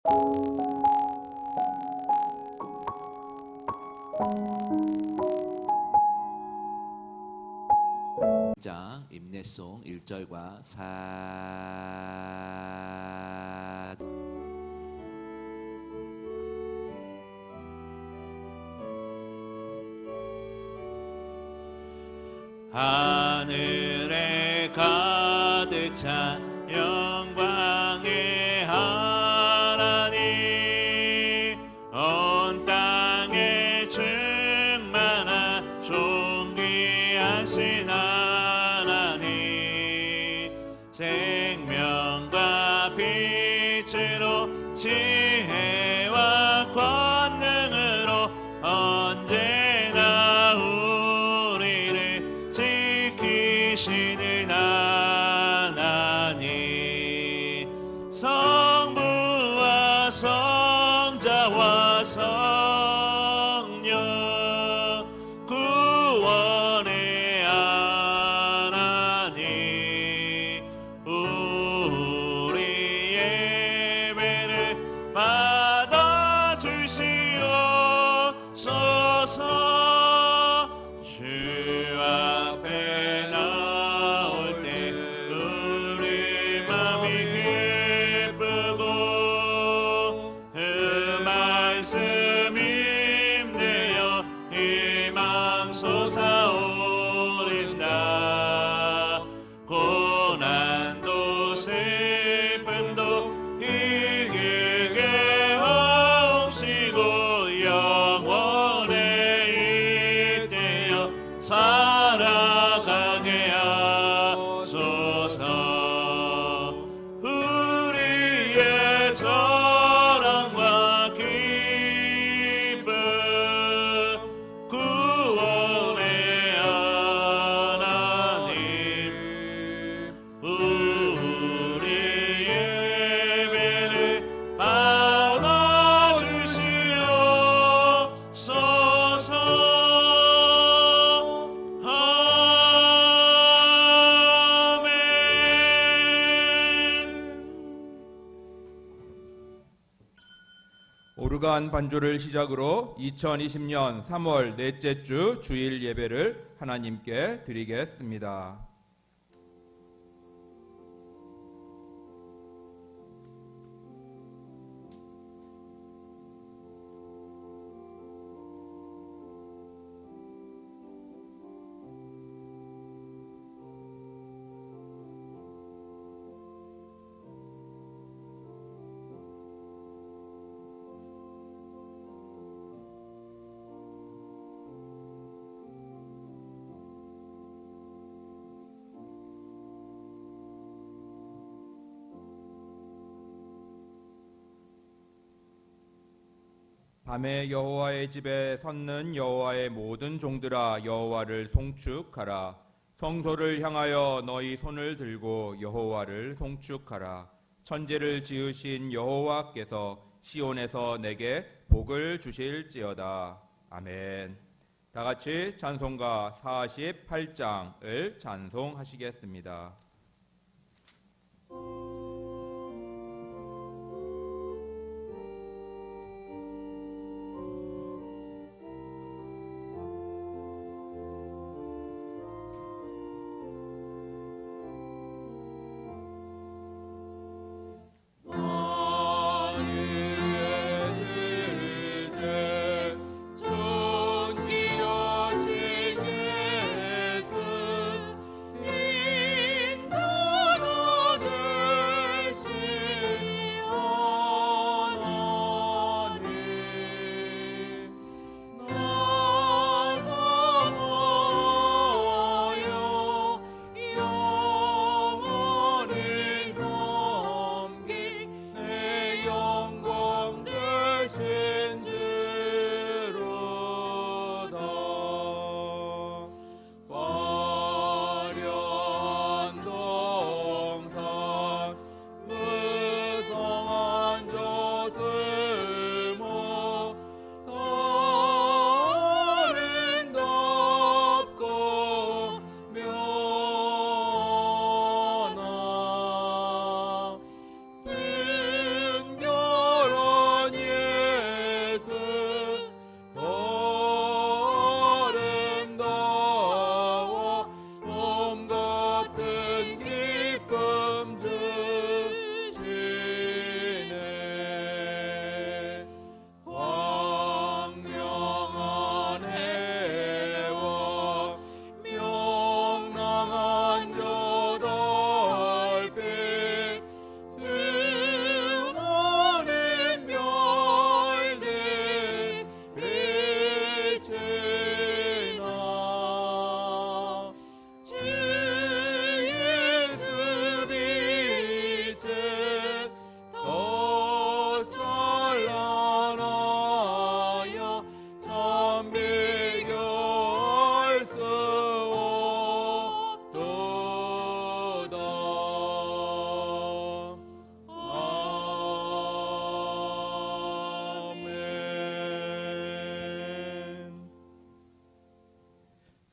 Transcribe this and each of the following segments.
장 임내송 1절과 4 하늘에 가득 찬 영광의 하나님, 온 땅에 충만한 존귀하신 하나님, 생명과 빛으로 지혜와 권능으로 언제나 우리를 지키시는 하나님, 성부와 성자와 성령 구원의 하나님, 우리 예배를 받아주시옵소서. 주 앞에 나올 때 우리 맘이 기쁘고 그 말씀 힘내어 희망 솟아오른다. 고난도 슬픔도 이기게 하옵시고 영원에 잇대어 살아가게 하소서. 우리의 자랑과 기쁨 구원의 하나님, 우리 예배를 받아주시옵소서. 오르간 반주를 시작으로 2020년 3월 넷째 주 주일 예배를 하나님께 드리겠습니다. 밤에 여호와의 집에 섰는 여호와의 모든 종들아, 여호와를 송축하라. 성소를 향하여 너희 손을 들고 여호와를 송축하라. 천지를 지으신 여호와께서 시온에서 내게 복을 주실지어다. 아멘. 다 같이 찬송가 48장을 찬송하시겠습니다. 존귀하신 예수,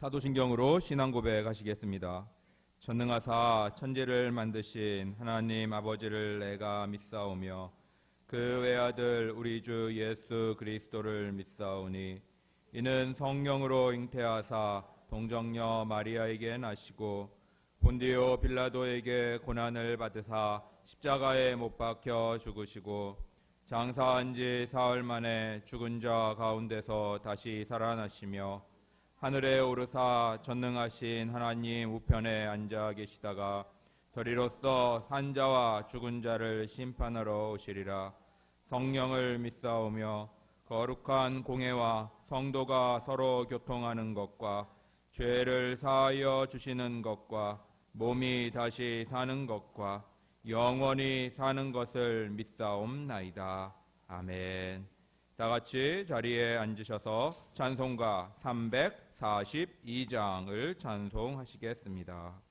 사도신경으로 신앙 고백하시겠습니다. 전능하사 천지를 만드신 하나님 아버지를 내가 믿사오며 그 외아들 우리 주 예수 그리스도를 믿사오니 이는 성령으로 잉태하사 동정녀 마리아에게 나시고 본디오 빌라도에게 고난을 받으사 십자가에 못 박혀 죽으시고 장사한 지 사흘 만에 죽은 자 가운데서 다시 살아나시며 하늘에 오르사 전능하신 하나님 우편에 앉아 계시다가 저리로서 산자와 죽은 자를 심판하러 오시리라. 성령을 믿사오며 거룩한 공회와 성도가 서로 교통하는 것과 죄를 사하여 주시는 것과 몸이 다시 사는 것과 영원히 사는 것을 믿사옵나이다. 아멘. 다 같이 자리에 앉으셔서 찬송가 342장을 찬송하시겠습니다.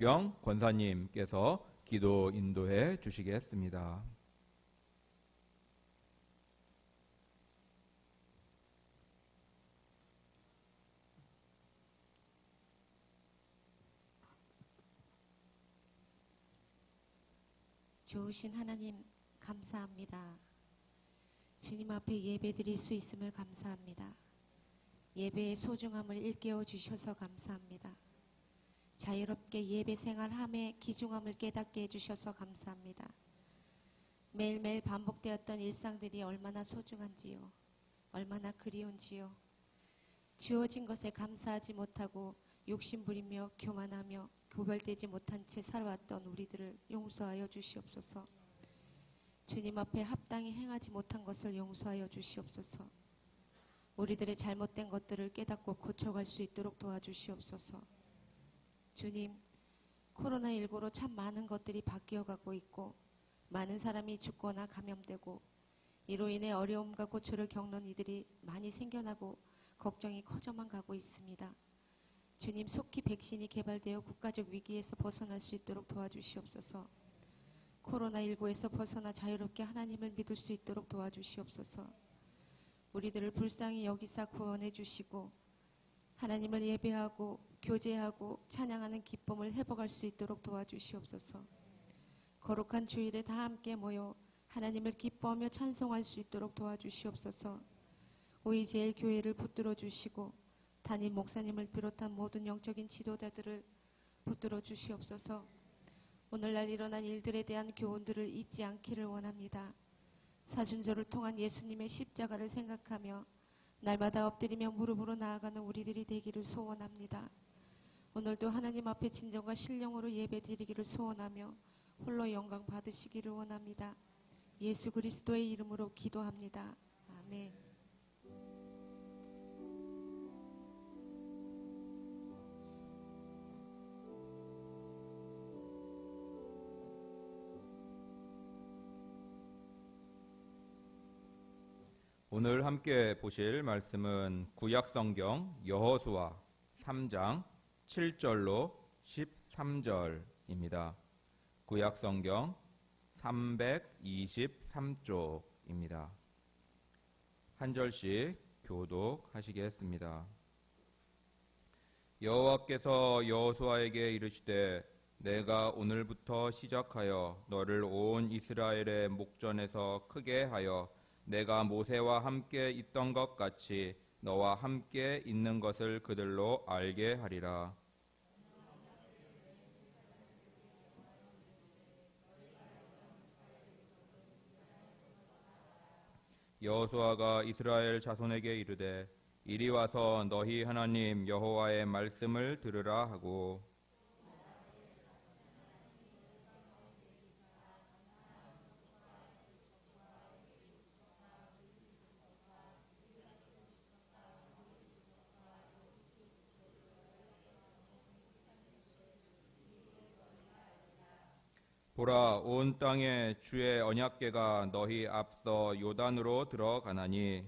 김수경 권사님께서 기도 인도해 주시겠습니다. 좋으신 하나님 감사합니다. 주님 앞에 예배 드릴 수 있음을 감사합니다. 예배의 소중함을 일깨워 주셔서 감사합니다. 자유롭게 예배 생활함의 귀중함을 깨닫게 해주셔서 감사합니다. 매일매일 반복되었던 일상들이 얼마나 소중한지요, 얼마나 그리운지요. 주어진 것에 감사하지 못하고 욕심부리며 교만하며 교벌되지 못한 채 살아왔던 우리들을 용서하여 주시옵소서. 주님 앞에 합당히 행하지 못한 것을 용서하여 주시옵소서. 우리들의 잘못된 것들을 깨닫고 고쳐갈 수 있도록 도와주시옵소서. 주님, 코로나19로 참 많은 것들이 바뀌어가고 있고 많은 사람이 죽거나 감염되고 이로 인해 어려움과 고초를 겪는 이들이 많이 생겨나고 걱정이 커져만 가고 있습니다. 주님, 속히 백신이 개발되어 국가적 위기에서 벗어날 수 있도록 도와주시옵소서. 코로나19에서 벗어나 자유롭게 하나님을 믿을 수 있도록 도와주시옵소서. 우리들을 불쌍히 여기사 구원해 주시고 하나님을 예배하고 교제하고 찬양하는 기쁨을 회복할 수 있도록 도와주시옵소서. 거룩한 주일에 다 함께 모여 하나님을 기뻐하며 찬송할 수 있도록 도와주시옵소서. 오이제일 교회를 붙들어 주시고 담임 목사님을 비롯한 모든 영적인 지도자들을 붙들어 주시옵소서. 오늘날 일어난 일들에 대한 교훈들을 잊지 않기를 원합니다. 사순절을 통한 예수님의 십자가를 생각하며 날마다 엎드리며 무릎으로 나아가는 우리들이 되기를 소원합니다. 오늘도 하나님 앞에 진정과 신령으로 예배드리기를 소원하며 홀로 영광 받으시기를 원합니다. 예수 그리스도의 이름으로 기도합니다. 아멘. 오늘 함께 보실 말씀은 구약성경 여호수아 3장 7절로 13절입니다. 구약성경 323쪽입니다. 한 절씩 교독하시겠습니다. 여호와께서 여호수아에게 이르시되 내가 오늘부터 시작하여 너를 온 이스라엘의 목전에서 크게 하여 내가 모세와 함께 있던 것 같이 너와 함께 있는 것을 그들로 알게 하리라. 여호수아가 이스라엘 자손에게 이르되 이리 와서 너희 하나님 여호와의 말씀을 들으라 하고 보라 온 땅에 주의 언약궤가 너희 앞서 요단으로 들어가나니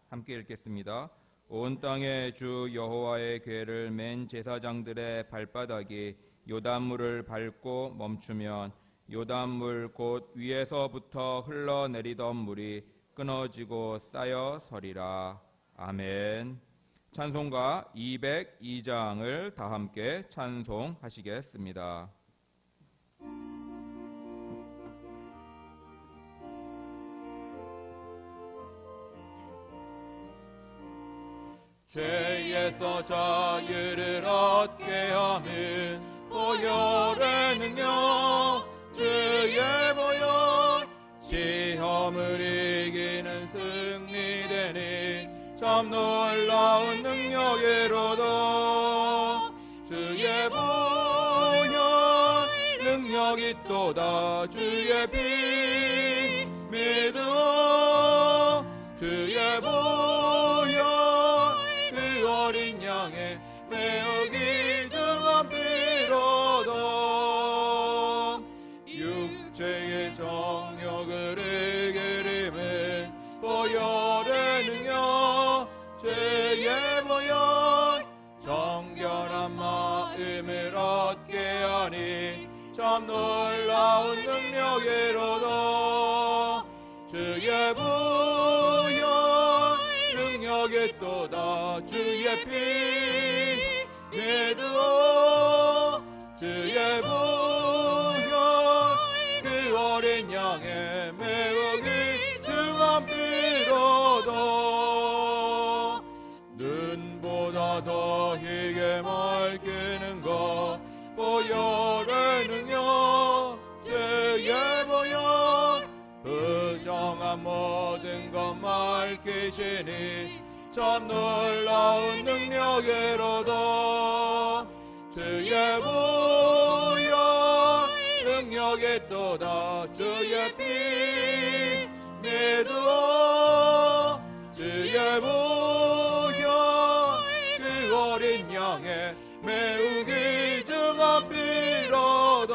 함께 읽겠습니다. 온 땅에 주 여호와의 궤를 맨 제사장들의 발바닥이 요단물을 밟고 멈추면 요단물 곧 위에서부터 흘러내리던 물이 끊어지고 쌓여 서리라. 아멘. 찬송가 202장을 다 함께 찬송하시겠습니다. 죄에서 자유를 얻게 하는 보혈의 능력 주의 보혈 시험을 이기는 승리되는 참 놀라운 능력이로다. 주의 보혈 능력이 또다. 주의 피 믿어 주의 보혈 그 어린 양의 매우 귀중한 피로다. 육체의 정욕을 이기림은 보혈의 능력 죄의 받게 하니 참 놀라운 능력이로다. 주의 부여 능력이 또다. 주의 피 믿어. 주의 부여 그 어린 양의 매우 귀중한 피로다. 눈보다 더 희게 밝히는 것 보혈의 능력 주의 보혈 부정한 모든 것 밝히시니 참 놀라운 능력이로다. 주의 보혈 능력이 또다. 주의 피 믿어. 주의 보혈 그 어린 양의 매우 귀중한 피로다.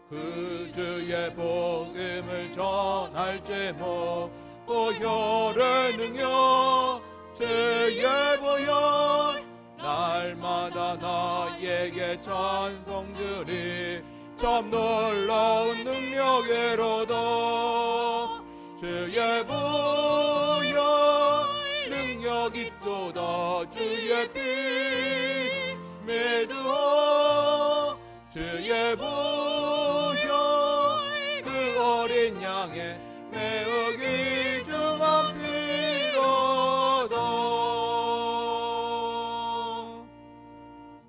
그 주의 복음을 전할 제목 보혈의 능력 주의 보혈 날마다 나에게 찬송 주리 참 놀라운 능력이로다. 주의 보혈 능력이 또다. 주의 피 믿어. 주의 보혈 그 어린 양의 매우 귀중한 피로다.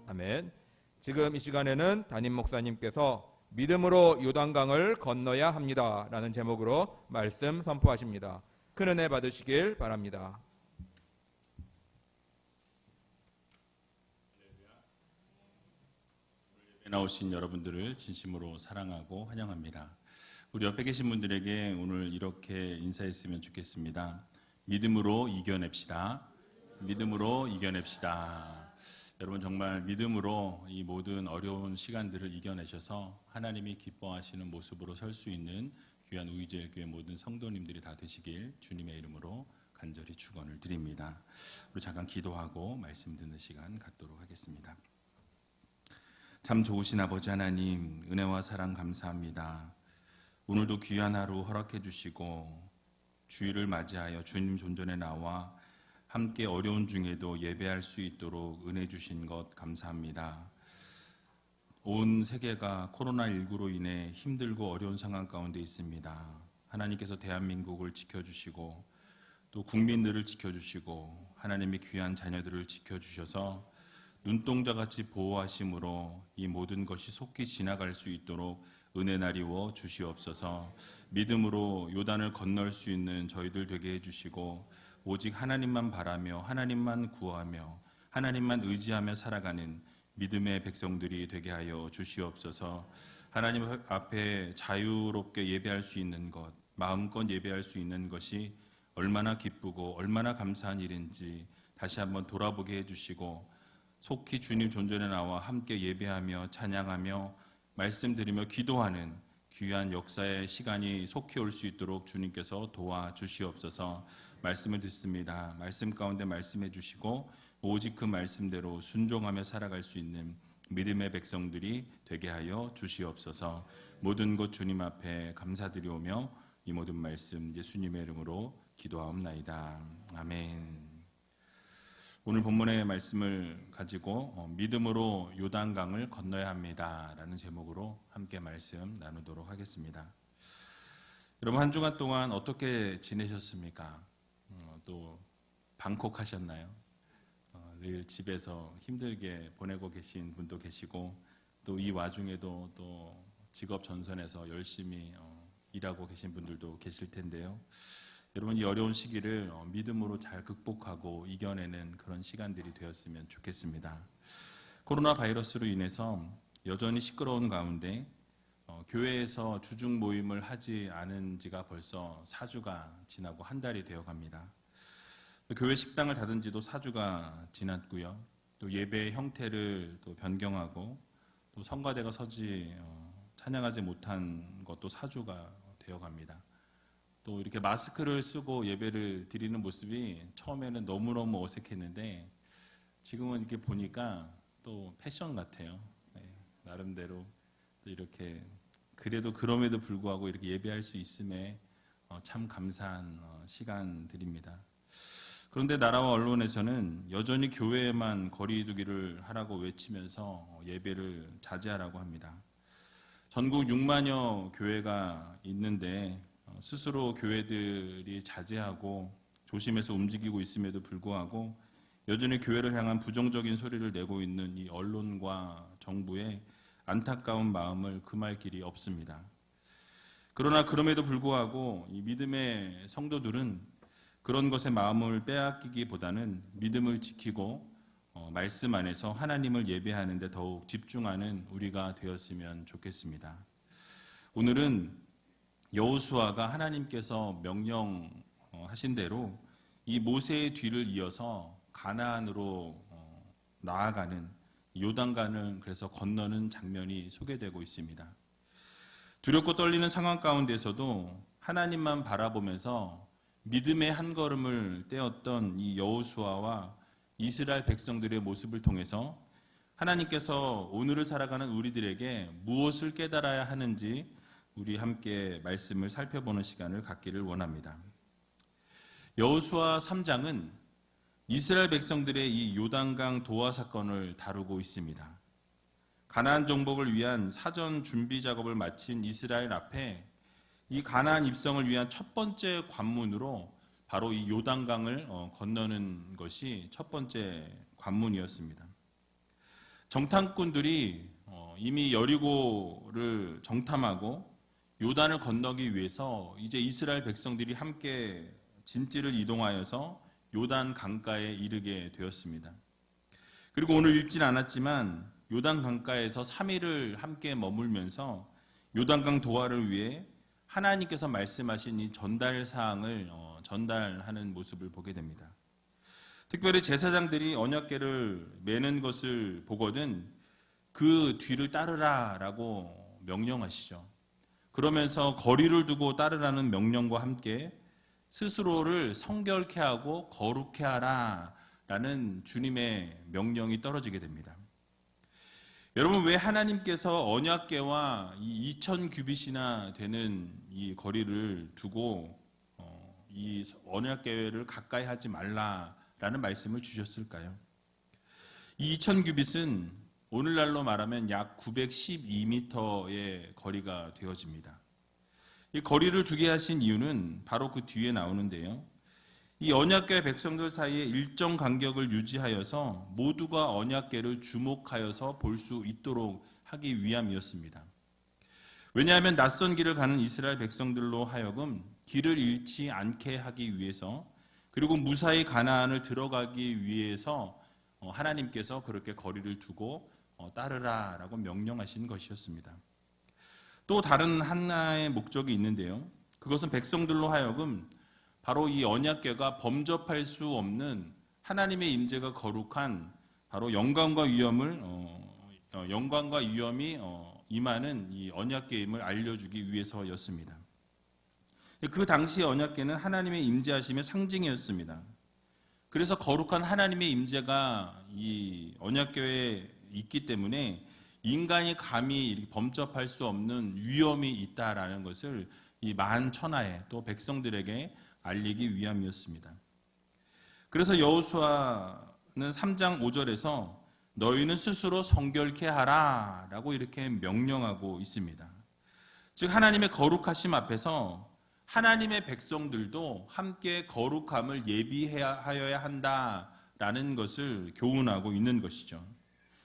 아멘. 지금 이 시간에는 담임 목사님께서 믿음으로 요단강을 건너야 합니다 라는 제목으로 말씀 선포하십니다. 큰 은혜 받으시길 바랍니다. 나오신 여러분들을 진심으로 사랑하고 환영합니다. 우리 옆에 계신 분들에게 오늘 이렇게 인사했으면 좋겠습니다. 믿음으로 이겨냅시다. 믿음으로 이겨냅시다. 여러분 정말 믿음으로 이 모든 어려운 시간들을 이겨내셔서 하나님이 기뻐하시는 모습으로 설 수 있는 귀한 우이제일교회 모든 성도님들이 다 되시길 주님의 이름으로 간절히 축원을 드립니다. 우리 잠깐 기도하고 말씀 듣는 시간 갖도록 하겠습니다. 참 좋으신 아버지 하나님, 은혜와 사랑 감사합니다. 오늘도 귀한 하루 허락해 주시고 주일을 맞이하여 주님 존전에 나와 함께 어려운 중에도 예배할 수 있도록 은혜 주신 것 감사합니다. 온 세계가 코로나19로 인해 힘들고 어려운 상황 가운데 있습니다. 하나님께서 대한민국을 지켜주시고 또 국민들을 지켜주시고 하나님의 귀한 자녀들을 지켜주셔서 눈동자같이 보호하심으로 이 모든 것이 속히 지나갈 수 있도록 은혜 나리워 주시옵소서. 믿음으로 요단을 건널 수 있는 저희들 되게 해주시고 오직 하나님만 바라며 하나님만 구하며 하나님만 의지하며 살아가는 믿음의 백성들이 되게 하여 주시옵소서. 하나님 앞에 자유롭게 예배할 수 있는 것, 마음껏 예배할 수 있는 것이 얼마나 기쁘고 얼마나 감사한 일인지 다시 한번 돌아보게 해주시고 속히 주님 존전에 나와 함께 예배하며 찬양하며 말씀드리며 기도하는 귀한 역사의 시간이 속히 올 수 있도록 주님께서 도와주시옵소서. 말씀을 듣습니다. 말씀 가운데 말씀해 주시고 오직 그 말씀대로 순종하며 살아갈 수 있는 믿음의 백성들이 되게 하여 주시옵소서. 모든 것 주님 앞에 감사드리오며 이 모든 말씀 예수님의 이름으로 기도하옵나이다. 아멘. 오늘 본문의 말씀을 가지고 믿음으로 요단강을 건너야 합니다 라는 제목으로 함께 말씀 나누도록 하겠습니다. 여러분 한 주간 동안 어떻게 지내셨습니까? 또 방콕 하셨나요? 늘 집에서 힘들게 보내고 계신 분도 계시고 또 이 와중에도 또 직업 전선에서 열심히 일하고 계신 분들도 계실 텐데요. 여러분 이 어려운 시기를 믿음으로 잘 극복하고 이겨내는 그런 시간들이 되었으면 좋겠습니다. 코로나 바이러스로 인해서 여전히 시끄러운 가운데 교회에서 주중 모임을 하지 않은 지가 벌써 4주가 지나고 한 달이 되어 갑니다. 교회 식당을 닫은 지도 4주가 지났고요. 또 예배의 형태를 또 변경하고 또 성가대가 서지 찬양하지 못한 것도 4주가 되어 갑니다. 또 이렇게 마스크를 쓰고 예배를 드리는 모습이 처음에는 너무너무 어색했는데 지금은 이렇게 보니까 또 패션 같아요. 네, 나름대로 또 이렇게 그래도 그럼에도 불구하고 이렇게 예배할 수 있음에 참 감사한 시간들입니다. 그런데 나라와 언론에서는 여전히 교회에만 거리두기를 하라고 외치면서 예배를 자제하라고 합니다. 전국 6만여 교회가 있는데 스스로 교회들이 자제하고 조심해서 움직이고 있음에도 불구하고 여전히 교회를 향한 부정적인 소리를 내고 있는 이 언론과 정부의 안타까운 마음을 금할 길이 없습니다. 그러나 그럼에도 불구하고 이 믿음의 성도들은 그런 것에 마음을 빼앗기기보다는 믿음을 지키고 말씀 안에서 하나님을 예배하는 데 더욱 집중하는 우리가 되었으면 좋겠습니다. 오늘은 여호수아가 하나님께서 명령하신 대로 이 모세의 뒤를 이어서 가나안으로 나아가는 요단강을 그래서 건너는 장면이 소개되고 있습니다. 두렵고 떨리는 상황 가운데서도 하나님만 바라보면서 믿음의 한 걸음을 떼었던 이 여호수아와 이스라엘 백성들의 모습을 통해서 하나님께서 오늘을 살아가는 우리들에게 무엇을 깨달아야 하는지 우리 함께 말씀을 살펴보는 시간을 갖기를 원합니다. 여호수아 3장은 이스라엘 백성들의 이 요단강 도하 사건을 다루고 있습니다. 가나안 정복을 위한 사전 준비 작업을 마친 이스라엘 앞에 이 가나안 입성을 위한 첫 번째 관문으로 바로 이 요단강을 건너는 것이 첫 번째 관문이었습니다. 정탐꾼들이 이미 여리고를 정탐하고 요단을 건너기 위해서 이제 이스라엘 백성들이 함께 진지를 이동하여서 요단 강가에 이르게 되었습니다. 그리고 오늘 읽진 않았지만 요단 강가에서 3일을 함께 머물면서 요단강 도하를 위해 하나님께서 말씀하신 이 전달 사항을 전달하는 모습을 보게 됩니다. 특별히 제사장들이 언약궤를 매는 것을 보거든 그 뒤를 따르라라고 명령하시죠. 그러면서 거리를 두고 따르라는 명령과 함께 스스로를 성결케 하고 거룩케 하라라는 주님의 명령이 떨어지게 됩니다. 여러분, 왜 하나님께서 언약궤와 이 2000규빗이나 되는 이 거리를 두고 이 언약궤를 가까이 하지 말라라는 말씀을 주셨을까요? 이 2000규빗은 오늘날로 말하면 약 912m의 거리가 되어집니다. 이 거리를 두게 하신 이유는 바로 그 뒤에 나오는데요. 이 언약궤 백성들 사이에 일정 간격을 유지하여서 모두가 언약궤를 주목하여서 볼 수 있도록 하기 위함이었습니다. 왜냐하면 낯선 길을 가는 이스라엘 백성들로 하여금 길을 잃지 않게 하기 위해서 그리고 무사히 가나안을 들어가기 위해서 하나님께서 그렇게 거리를 두고 따르라라고 명령하신 것이었습니다. 또 다른 하나의 목적이 있는데요. 그것은 백성들로 하여금 바로 이 언약궤가 범접할 수 없는 하나님의 임재가 거룩한 바로 영광과 위엄이 임하는 이 언약궤임을 알려주기 위해서였습니다. 그 당시 언약궤는 하나님의 임재하심의 상징이었습니다. 그래서 거룩한 하나님의 임재가 이 언약궤에 있기 때문에 인간이 감히 범접할 수 없는 위엄이 있다라는 것을 이 만천하에 또 백성들에게 알리기 위함이었습니다. 그래서 여호수아는 3장 5절에서 너희는 스스로 성결케 하라 라고 이렇게 명령하고 있습니다. 즉 하나님의 거룩하심 앞에서 하나님의 백성들도 함께 거룩함을 예비하여야 한다라는 것을 교훈하고 있는 것이죠.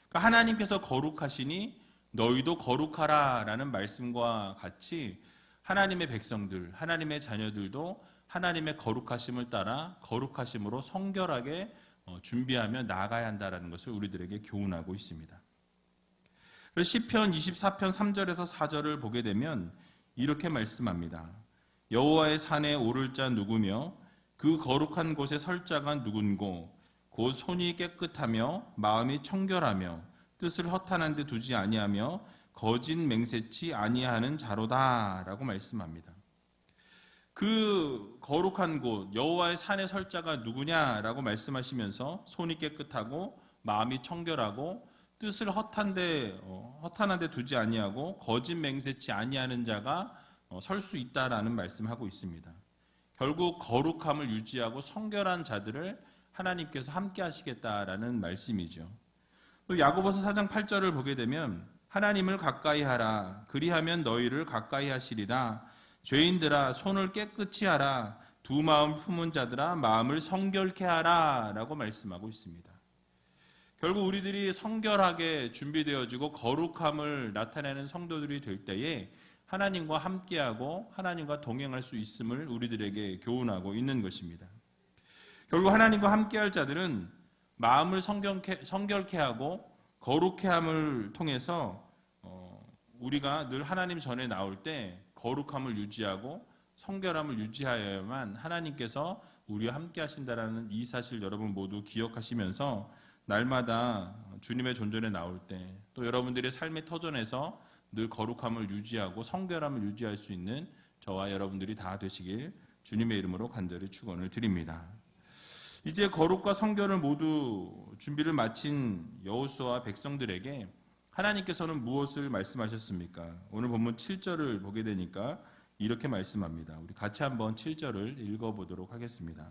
그러니까 하나님께서 거룩하시니 너희도 거룩하라 라는 말씀과 같이 하나님의 백성들, 하나님의 자녀들도 하나님의 거룩하심을 따라 거룩하심으로 성결하게 준비하며 나아가야 한다는 것을 우리들에게 교훈하고 있습니다. 그래서 시편 24편 3절에서 4절을 보게 되면 이렇게 말씀합니다. 여호와의 산에 오를 자 누구며 그 거룩한 곳에 설 자가 누군고 곧 손이 깨끗하며 마음이 청결하며 뜻을 허탄한 데 두지 아니하며 거짓 맹세치 아니하는 자로다 라고 말씀합니다. 그 거룩한 곳 여호와의 산에 설 자가 누구냐라고 말씀하시면서 손이 깨끗하고 마음이 청결하고 뜻을 허탄한데 두지 아니하고 거짓 맹세치 아니하는 자가 설 수 있다라는 말씀하고 있습니다. 결국 거룩함을 유지하고 성결한 자들을 하나님께서 함께 하시겠다라는 말씀이죠. 또 야고보서 4장 8절을 보게 되면 하나님을 가까이 하라 그리하면 너희를 가까이 하시리라 죄인들아 손을 깨끗이 하라 두 마음 품은 자들아 마음을 성결케 하라 라고 말씀하고 있습니다. 결국 우리들이 성결하게 준비되어지고 거룩함을 나타내는 성도들이 될 때에 하나님과 함께하고 하나님과 동행할 수 있음을 우리들에게 교훈하고 있는 것입니다. 결국 하나님과 함께할 자들은 마음을 성결케 하고 거룩케 함을 통해서 우리가 늘 하나님 전에 나올 때 거룩함을 유지하고 성결함을 유지하여야만 하나님께서 우리와 함께 하신다라는 이 사실 여러분 모두 기억하시면서 날마다 주님의 존전에 나올 때 또 여러분들의 삶의 터전에서 늘 거룩함을 유지하고 성결함을 유지할 수 있는 저와 여러분들이 다 되시길 주님의 이름으로 간절히 축원을 드립니다. 이제 거룩과 성결을 모두 준비를 마친 여호수아와 백성들에게 하나님께서는 무엇을 말씀하셨습니까? 오늘 본문 7절을 보게 되니까 이렇게 말씀합니다. 우리 같이 한번 7절을 읽어보도록 하겠습니다.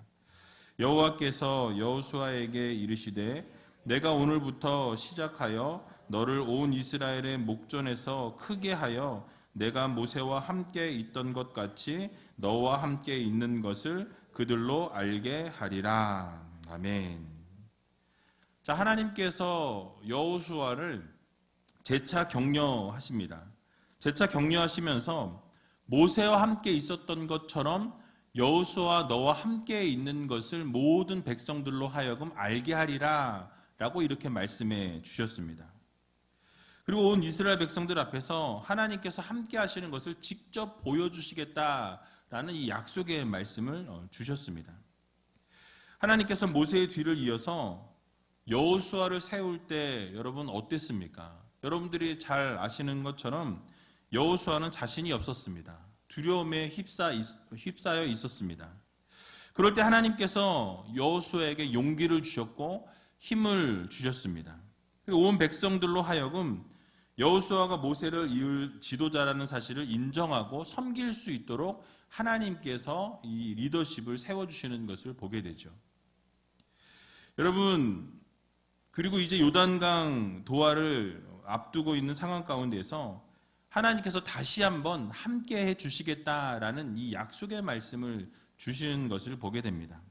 여호와께서 여호수아에게 이르시되 내가 오늘부터 시작하여 너를 온 이스라엘의 목전에서 크게 하여 내가 모세와 함께 있던 것 같이 너와 함께 있는 것을 그들로 알게 하리라. 아멘. 자, 하나님께서 여호수아를 재차 격려하십니다. 재차 격려하시면서 모세와 함께 있었던 것처럼 여호수아 너와 함께 있는 것을 모든 백성들로 하여금 알게 하리라 라고 이렇게 말씀해 주셨습니다. 그리고 온 이스라엘 백성들 앞에서 하나님께서 함께 하시는 것을 직접 보여주시겠다라는 이 약속의 말씀을 주셨습니다. 하나님께서 모세의 뒤를 이어서 여호수아를 세울 때 여러분 어땠습니까? 여러분들이 잘 아시는 것처럼 여호수아는 자신이 없었습니다. 두려움에 휩싸여 있었습니다. 그럴 때 하나님께서 여호수아에게 용기를 주셨고 힘을 주셨습니다. 온 백성들로 하여금 여호수아가 모세를 이을 지도자라는 사실을 인정하고 섬길 수 있도록 하나님께서 이 리더십을 세워주시는 것을 보게 되죠. 여러분, 그리고 이제 요단강 도하를 앞두고 있는 상황 가운데서 하나님께서 다시 한번 함께 해 주시겠다라는 이 약속의 말씀을 주시는 것을 보게 됩니다.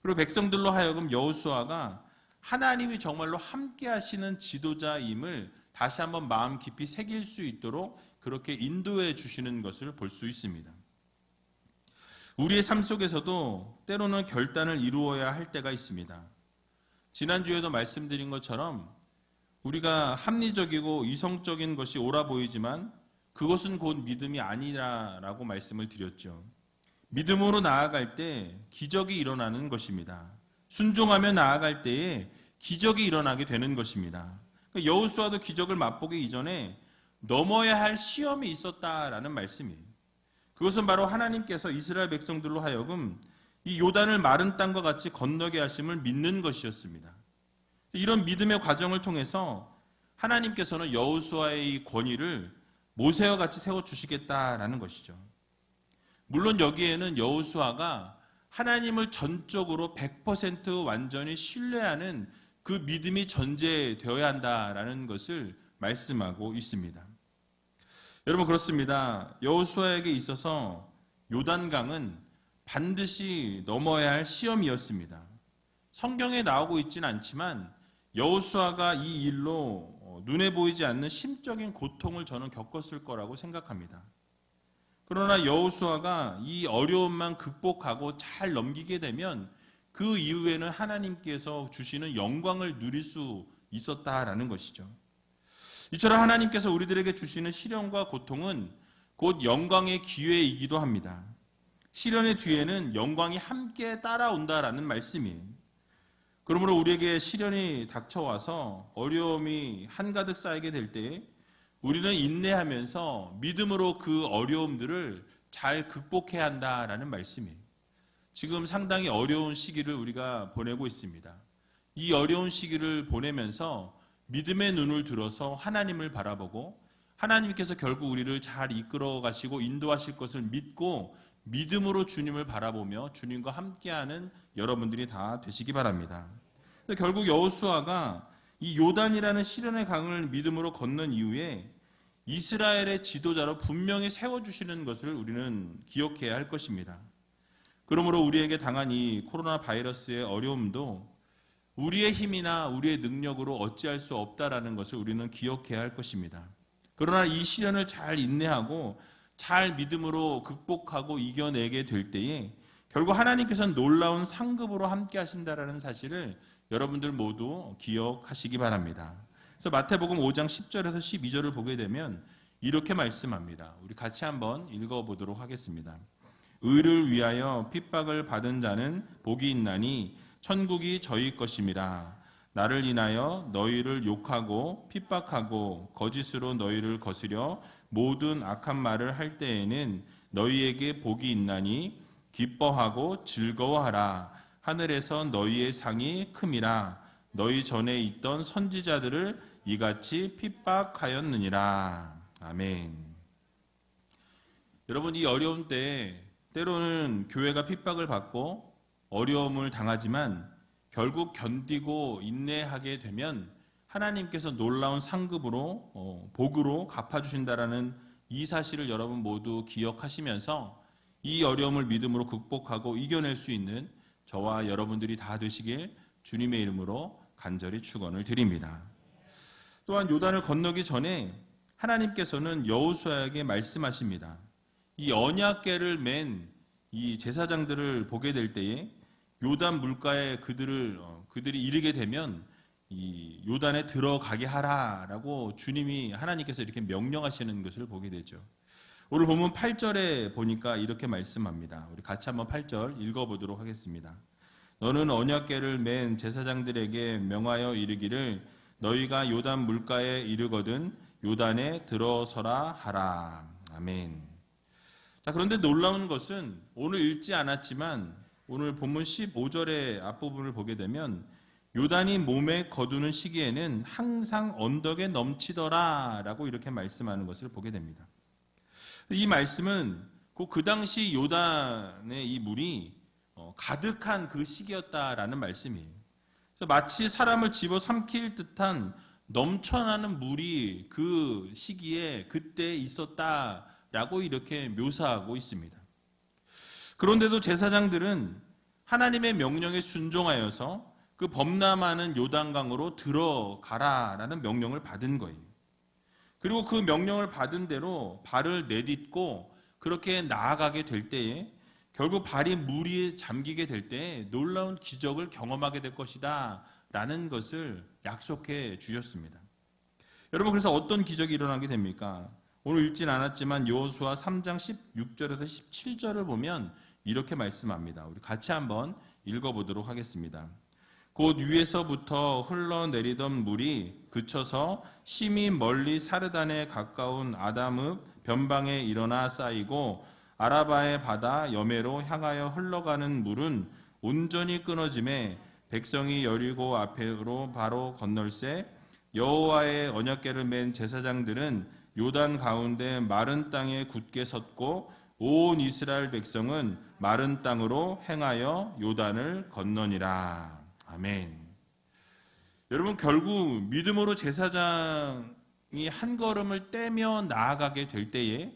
그리고 백성들로 하여금 여호수아가 하나님이 정말로 함께 하시는 지도자임을 다시 한번 마음 깊이 새길 수 있도록 그렇게 인도해 주시는 것을 볼 수 있습니다. 우리의 삶 속에서도 때로는 결단을 이루어야 할 때가 있습니다. 지난주에도 말씀드린 것처럼 우리가 합리적이고 이성적인 것이 옳아 보이지만 그것은 곧 믿음이 아니라라고 말씀을 드렸죠. 믿음으로 나아갈 때 기적이 일어나는 것입니다. 순종하며 나아갈 때에 기적이 일어나게 되는 것입니다. 여호수아도 기적을 맛보기 이전에 넘어야 할 시험이 있었다라는 말씀이에요. 그것은 바로 하나님께서 이스라엘 백성들로 하여금 이 요단을 마른 땅과 같이 건너게 하심을 믿는 것이었습니다. 이런 믿음의 과정을 통해서 하나님께서는 여호수아의 이 권위를 모세와 같이 세워주시겠다라는 것이죠. 물론 여기에는 여호수아가 하나님을 전적으로 100% 완전히 신뢰하는 그 믿음이 전제되어야 한다라는 것을 말씀하고 있습니다. 여러분 그렇습니다. 여호수아에게 있어서 요단강은 반드시 넘어야 할 시험이었습니다. 성경에 나오고 있지는 않지만 여호수아가 이 일로 눈에 보이지 않는 심적인 고통을 저는 겪었을 거라고 생각합니다. 그러나 여호수아가 이 어려움만 극복하고 잘 넘기게 되면 그 이후에는 하나님께서 주시는 영광을 누릴 수 있었다라는 것이죠. 이처럼 하나님께서 우리들에게 주시는 시련과 고통은 곧 영광의 기회이기도 합니다. 시련의 뒤에는 영광이 함께 따라온다라는 말씀이에요. 그러므로 우리에게 시련이 닥쳐와서 어려움이 한가득 쌓이게 될 때에 우리는 인내하면서 믿음으로 그 어려움들을 잘 극복해야 한다라는 말씀이에요. 지금 상당히 어려운 시기를 우리가 보내고 있습니다. 이 어려운 시기를 보내면서 믿음의 눈을 들어서 하나님을 바라보고 하나님께서 결국 우리를 잘 이끌어 가시고 인도하실 것을 믿고 믿음으로 주님을 바라보며 주님과 함께하는 여러분들이 다 되시기 바랍니다. 결국 여호수아가 이 요단이라는 시련의 강을 믿음으로 건넌 이후에 이스라엘의 지도자로 분명히 세워주시는 것을 우리는 기억해야 할 것입니다. 그러므로 우리에게 당한 이 코로나 바이러스의 어려움도 우리의 힘이나 우리의 능력으로 어찌할 수 없다라는 것을 우리는 기억해야 할 것입니다. 그러나 이 시련을 잘 인내하고 잘 믿음으로 극복하고 이겨내게 될 때에 결국 하나님께서는 놀라운 상급으로 함께 하신다라는 사실을 여러분들 모두 기억하시기 바랍니다. 그래서 마태복음 5장 10절에서 12절을 보게 되면 이렇게 말씀합니다. 우리 같이 한번 읽어보도록 하겠습니다. 의를 위하여 핍박을 받은 자는 복이 있나니 천국이 저희 것임이라. 나를 인하여 너희를 욕하고 핍박하고 거짓으로 너희를 거스려 모든 악한 말을 할 때에는 너희에게 복이 있나니 기뻐하고 즐거워하라. 하늘에서 너희의 상이 큼이라. 너희 전에 있던 선지자들을 이같이 핍박하였느니라. 아멘. 여러분, 이 어려움 때 때로는 교회가 핍박을 받고 어려움을 당하지만 결국 견디고 인내하게 되면 하나님께서 놀라운 상급으로 복으로 갚아주신다라는 이 사실을 여러분 모두 기억하시면서 이 어려움을 믿음으로 극복하고 이겨낼 수 있는 저와 여러분들이 다 되시길 주님의 이름으로 간절히 축원을 드립니다. 또한 요단을 건너기 전에 하나님께서는 여호수아에게 말씀하십니다. 이 언약궤를 맨 이 제사장들을 보게 될 때에 요단 물가에 그들이 이르게 되면 이 요단에 들어가게 하라라고 주님이 하나님께서 이렇게 명령하시는 것을 보게 되죠. 오늘 본문 8절에 보니까 이렇게 말씀합니다. 우리 같이 한번 8절 읽어보도록 하겠습니다. 너는 언약궤를 맨 제사장들에게 명하여 이르기를 너희가 요단 물가에 이르거든 요단에 들어서라 하라. 아멘. 자, 그런데 놀라운 것은 오늘 읽지 않았지만 오늘 본문 15절의 앞부분을 보게 되면 요단이 몸에 거두는 시기에는 항상 언덕에 넘치더라라고 이렇게 말씀하는 것을 보게 됩니다. 이 말씀은 그 당시 요단의 이 물이 가득한 그 시기였다라는 말씀이에요. 그래서 마치 사람을 집어삼킬 듯한 넘쳐나는 물이 그 시기에 그때 있었다라고 이렇게 묘사하고 있습니다. 그런데도 제사장들은 하나님의 명령에 순종하여서 그 범람하는 요단강으로 들어가라라는 명령을 받은 거예요. 그리고 그 명령을 받은 대로 발을 내딛고 그렇게 나아가게 될 때에 결국 발이 물이 잠기게 될 때 놀라운 기적을 경험하게 될 것이다 라는 것을 약속해 주셨습니다. 여러분, 그래서 어떤 기적이 일어나게 됩니까? 오늘 읽진 않았지만 여호수아 3장 16절에서 17절을 보면 이렇게 말씀합니다. 우리 같이 한번 읽어보도록 하겠습니다. 곧 위에서부터 흘러내리던 물이 그쳐서 심히 멀리 사르단에 가까운 아담읍 변방에 일어나 쌓이고 아라바의 바다 여매로 향하여 흘러가는 물은 온전히 끊어짐에 백성이 여리고 앞으로 바로 건널새 여호와의 언약궤를 맨 제사장들은 요단 가운데 마른 땅에 굳게 섰고 온 이스라엘 백성은 마른 땅으로 행하여 요단을 건너니라. 아멘. 여러분, 결국 믿음으로 제사장이 한 걸음을 떼며 나아가게 될 때에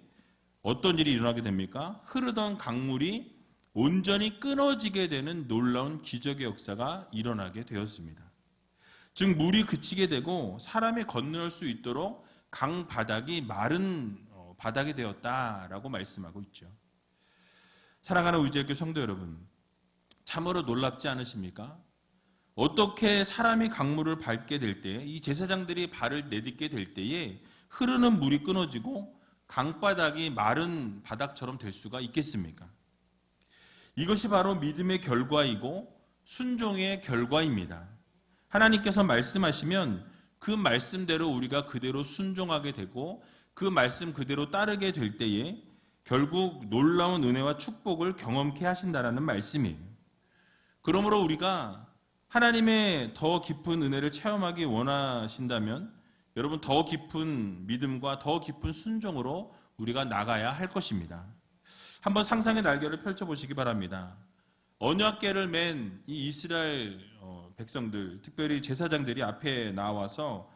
어떤 일이 일어나게 됩니까? 흐르던 강물이 온전히 끊어지게 되는 놀라운 기적의 역사가 일어나게 되었습니다. 즉 물이 그치게 되고 사람이 건널 수 있도록 강 바닥이 마른 바닥이 되었다라고 말씀하고 있죠. 사랑하는 의지학교 성도 여러분, 참으로 놀랍지 않으십니까? 어떻게 사람이 강물을 밟게 될 때, 이 제사장들이 발을 내딛게 될 때에 흐르는 물이 끊어지고 강바닥이 마른 바닥처럼 될 수가 있겠습니까? 이것이 바로 믿음의 결과이고 순종의 결과입니다. 하나님께서 말씀하시면 그 말씀대로 우리가 그대로 순종하게 되고 그 말씀 그대로 따르게 될 때에 결국 놀라운 은혜와 축복을 경험케 하신다라는 말씀이에요. 그러므로 우리가 하나님의 더 깊은 은혜를 체험하기 원하신다면 여러분 더 깊은 믿음과 더 깊은 순종으로 우리가 나가야 할 것입니다. 한번 상상의 날개를 펼쳐보시기 바랍니다. 언약궤를 맨 이 이스라엘 백성들, 특별히 제사장들이 앞에 나와서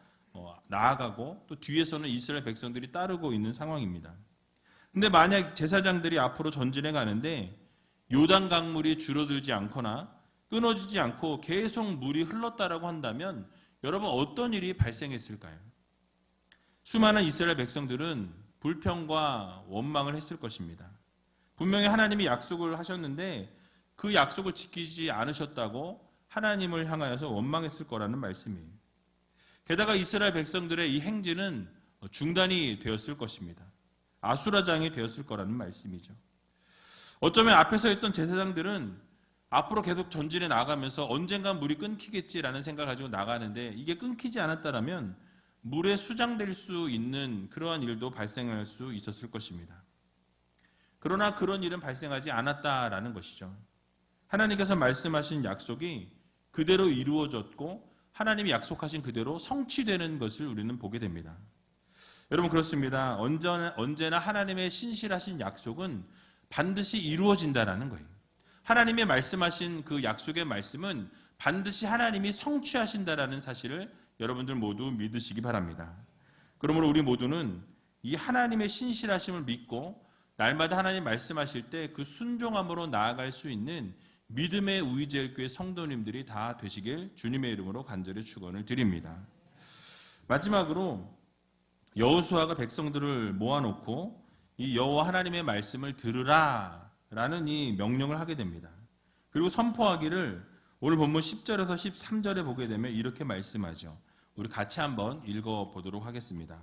나아가고 또 뒤에서는 이스라엘 백성들이 따르고 있는 상황입니다. 근데 만약 제사장들이 앞으로 전진해 가는데 요단 강물이 줄어들지 않거나 끊어지지 않고 계속 물이 흘렀다라고 한다면 여러분 어떤 일이 발생했을까요? 수많은 이스라엘 백성들은 불평과 원망을 했을 것입니다. 분명히 하나님이 약속을 하셨는데 그 약속을 지키지 않으셨다고 하나님을 향하여서 원망했을 거라는 말씀이에요. 게다가 이스라엘 백성들의 이 행진은 중단이 되었을 것입니다. 아수라장이 되었을 거라는 말씀이죠. 어쩌면 앞에서 있던 제사장들은 앞으로 계속 전진해 나가면서 언젠간 물이 끊기겠지라는 생각을 가지고 나가는데 이게 끊기지 않았다면 물에 수장될 수 있는 그러한 일도 발생할 수 있었을 것입니다. 그러나 그런 일은 발생하지 않았다라는 것이죠. 하나님께서 말씀하신 약속이 그대로 이루어졌고 하나님이 약속하신 그대로 성취되는 것을 우리는 보게 됩니다. 여러분 그렇습니다. 언제나 하나님의 신실하신 약속은 반드시 이루어진다라는 거예요. 하나님의 말씀하신 그 약속의 말씀은 반드시 하나님이 성취하신다라는 사실을 여러분들 모두 믿으시기 바랍니다. 그러므로 우리 모두는 이 하나님의 신실하심을 믿고 날마다 하나님 말씀하실 때 그 순종함으로 나아갈 수 있는 믿음의 우이제일교회 성도님들이 다 되시길 주님의 이름으로 간절히 축원을 드립니다. 마지막으로 여호수아가 백성들을 모아놓고 이 여호와 하나님의 말씀을 들으라 라는 이 명령을 하게 됩니다. 그리고 선포하기를 오늘 본문 10절에서 13절에 보게 되면 이렇게 말씀하죠. 우리 같이 한번 읽어보도록 하겠습니다.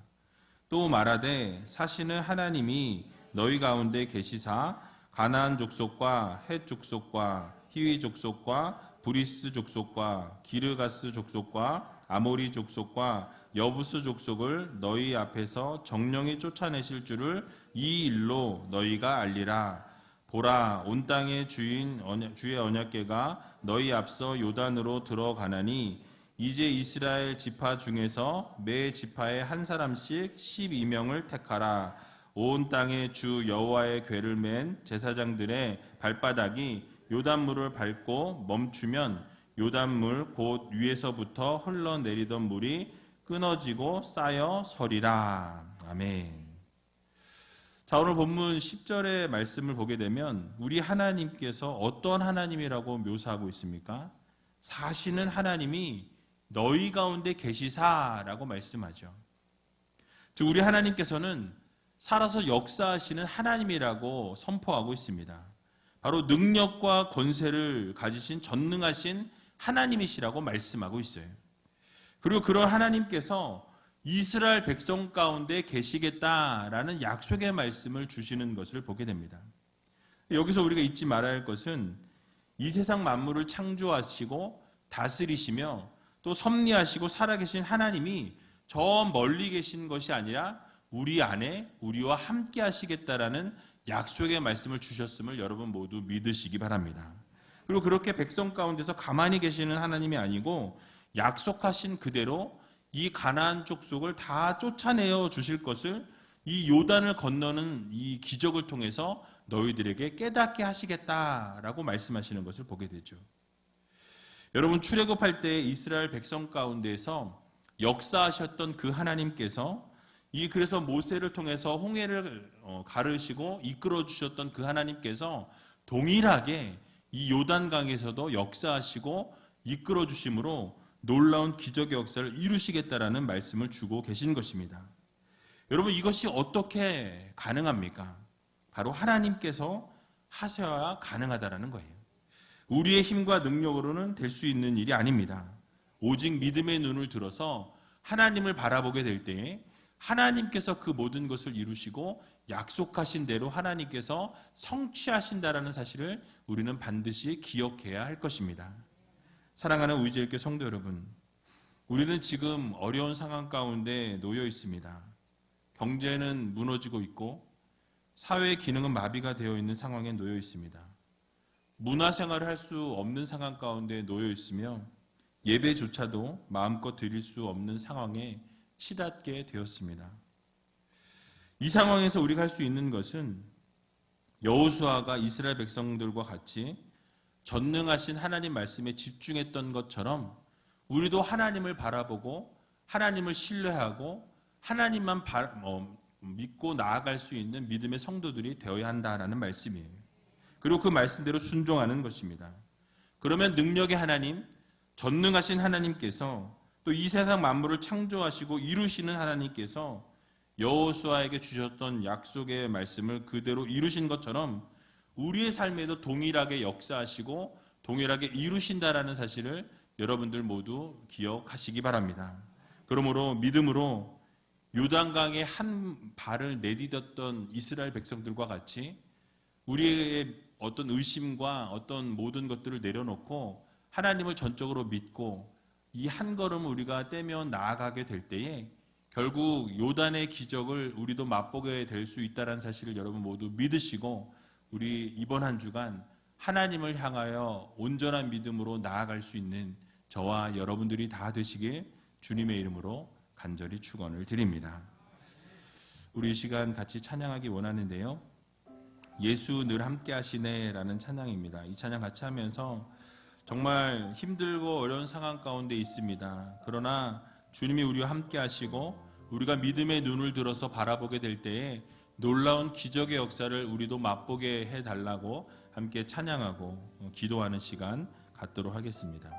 또 말하되 사시는 하나님이 너희 가운데 계시사 가나안 족속과 헷 족속과 히위 족속과 브리스 족속과 기르가스 족속과 아모리 족속과 여부스 족속을 너희 앞에서 정령이 쫓아내실 줄을 이 일로 너희가 알리라. 보라, 온 땅의 주인 주의 언약궤가 너희 앞서 요단으로 들어가나니 이제 이스라엘 지파 중에서 매 지파에 한 사람씩 12명을 택하라. 온 땅의 주 여호와의 궤를 맨 제사장들의 발바닥이 요단물을 밟고 멈추면 요단물 곧 위에서부터 흘러내리던 물이 끊어지고 쌓여 서리라. 아멘. 자, 오늘 본문 10절의 말씀을 보게 되면 우리 하나님께서 어떤 하나님이라고 묘사하고 있습니까? 사시는 하나님이 너희 가운데 계시사라고 말씀하죠. 즉 우리 하나님께서는 살아서 역사하시는 하나님이라고 선포하고 있습니다. 바로 능력과 권세를 가지신 전능하신 하나님이시라고 말씀하고 있어요. 그리고 그런 하나님께서 이스라엘 백성 가운데 계시겠다라는 약속의 말씀을 주시는 것을 보게 됩니다. 여기서 우리가 잊지 말아야 할 것은 이 세상 만물을 창조하시고 다스리시며 또 섭리하시고 살아계신 하나님이 저 멀리 계신 것이 아니라 우리 안에 우리와 함께 하시겠다라는 약속의 말씀을 주셨음을 여러분 모두 믿으시기 바랍니다. 그리고 그렇게 백성 가운데서 가만히 계시는 하나님이 아니고 약속하신 그대로 이 가나안 족속을 다 쫓아내어 주실 것을 이 요단을 건너는 이 기적을 통해서 너희들에게 깨닫게 하시겠다라고 말씀하시는 것을 보게 되죠. 여러분 출애굽할 때 이스라엘 백성 가운데에서 역사하셨던 그 하나님께서 그래서 모세를 통해서 홍해를 가르시고 이끌어 주셨던 그 하나님께서 동일하게 이 요단강에서도 역사하시고 이끌어 주심으로 놀라운 기적의 역사를 이루시겠다라는 말씀을 주고 계신 것입니다. 여러분 이것이 어떻게 가능합니까? 바로 하나님께서 하셔야 가능하다라는 거예요. 우리의 힘과 능력으로는 될 수 있는 일이 아닙니다. 오직 믿음의 눈을 들어서 하나님을 바라보게 될 때에 하나님께서 그 모든 것을 이루시고 약속하신 대로 하나님께서 성취하신다라는 사실을 우리는 반드시 기억해야 할 것입니다. 사랑하는 우이제일교회 성도 여러분, 우리는 지금 어려운 상황 가운데 놓여 있습니다. 경제는 무너지고 있고 사회의 기능은 마비가 되어 있는 상황에 놓여 있습니다. 문화생활을 할 수 없는 상황 가운데 놓여 있으며 예배조차도 마음껏 드릴 수 없는 상황에 치닫게 되었습니다. 이 상황에서 우리가 할 수 있는 것은 여호수아가 이스라엘 백성들과 같이 전능하신 하나님 말씀에 집중했던 것처럼 우리도 하나님을 바라보고 하나님을 신뢰하고 하나님만 믿고 나아갈 수 있는 믿음의 성도들이 되어야 한다라는 말씀이에요. 그리고 그 말씀대로 순종하는 것입니다. 그러면 능력의 하나님, 전능하신 하나님께서 또 이 세상 만물을 창조하시고 이루시는 하나님께서 여호수아에게 주셨던 약속의 말씀을 그대로 이루신 것처럼 우리의 삶에도 동일하게 역사하시고 동일하게 이루신다라는 사실을 여러분들 모두 기억하시기 바랍니다. 그러므로 믿음으로 요단강에 한 발을 내디뎠던 이스라엘 백성들과 같이 우리의 어떤 의심과 어떤 모든 것들을 내려놓고 하나님을 전적으로 믿고 이 한 걸음을 우리가 떼며 나아가게 될 때에 결국 요단의 기적을 우리도 맛보게 될 수 있다는 사실을 여러분 모두 믿으시고 우리 이번 한 주간 하나님을 향하여 온전한 믿음으로 나아갈 수 있는 저와 여러분들이 다 되시길 주님의 이름으로 간절히 축원을 드립니다. 우리 이 시간 같이 찬양하기 원하는데요. 예수 늘 함께 하시네 라는 찬양입니다. 이 찬양 같이 하면서 정말 힘들고 어려운 상황 가운데 있습니다. 그러나 주님이 우리와 함께 하시고 우리가 믿음의 눈을 들어서 바라보게 될 때에 놀라운 기적의 역사를 우리도 맛보게 해달라고 함께 찬양하고 기도하는 시간 갖도록 하겠습니다.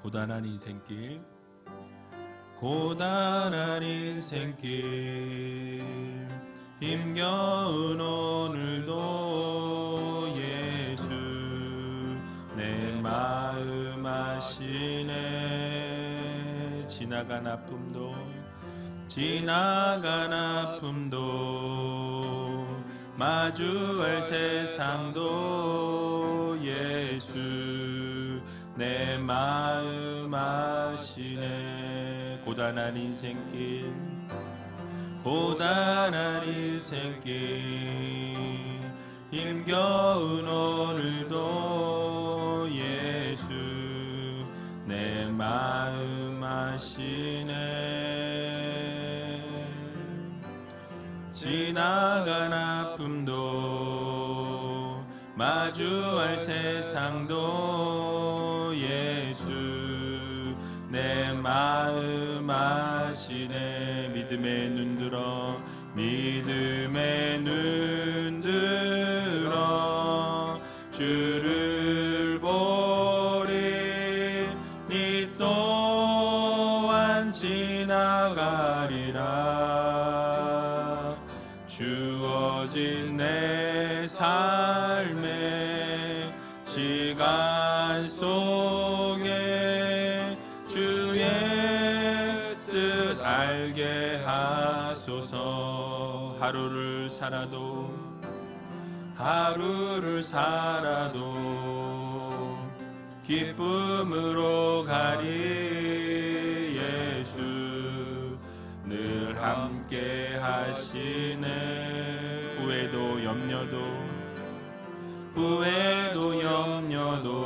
고단한 인생길 고단한 인생길 힘겨운 오늘도 예수 내 마음 아시네 지나간 아픔도 마주할 세상도 예수 내 마음 아시네 고단한 인생길 힘겨운 오늘도 예수 내 마음 아시네 지나간 아픔도 마주할 세상도 예수 내 마음 아시네 믿음의 눈 들어 주를 보리 니 또한 지나가리라 주어진 내 삶의 시간 속에 주의 뜻 알게 하소서 하루를 살아도 기쁨으로 가리 예수 늘 함께 하시네 후회도 염려도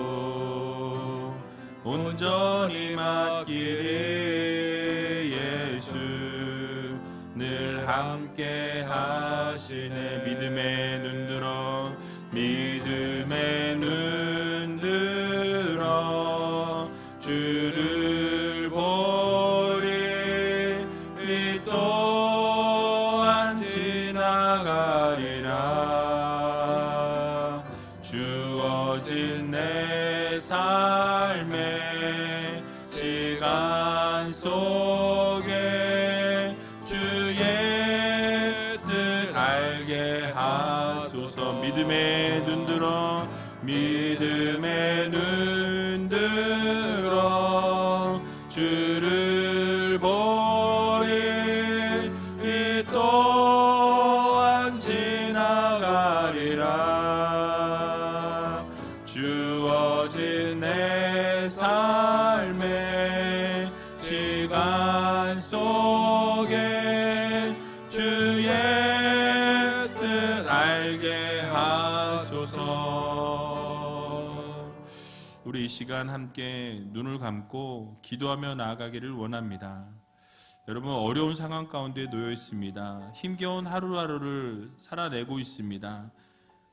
온전히 맡기리 예수 늘 함께 하시네 믿음의 눈 들어 주를 보리 이 또한 지나가리라 주어진 내 삶의 시간 속에 주의 뜻 알게 하소서 믿음의 눈 들어 주를 보리 이 또한 지나가리라 주어진 내 삶의 시간 속에 이 시간 함께 눈을 감고 기도하며 나아가기를 원합니다. 여러분, 어려운 상황 가운데 놓여 있습니다. 힘겨운 하루하루를 살아내고 있습니다.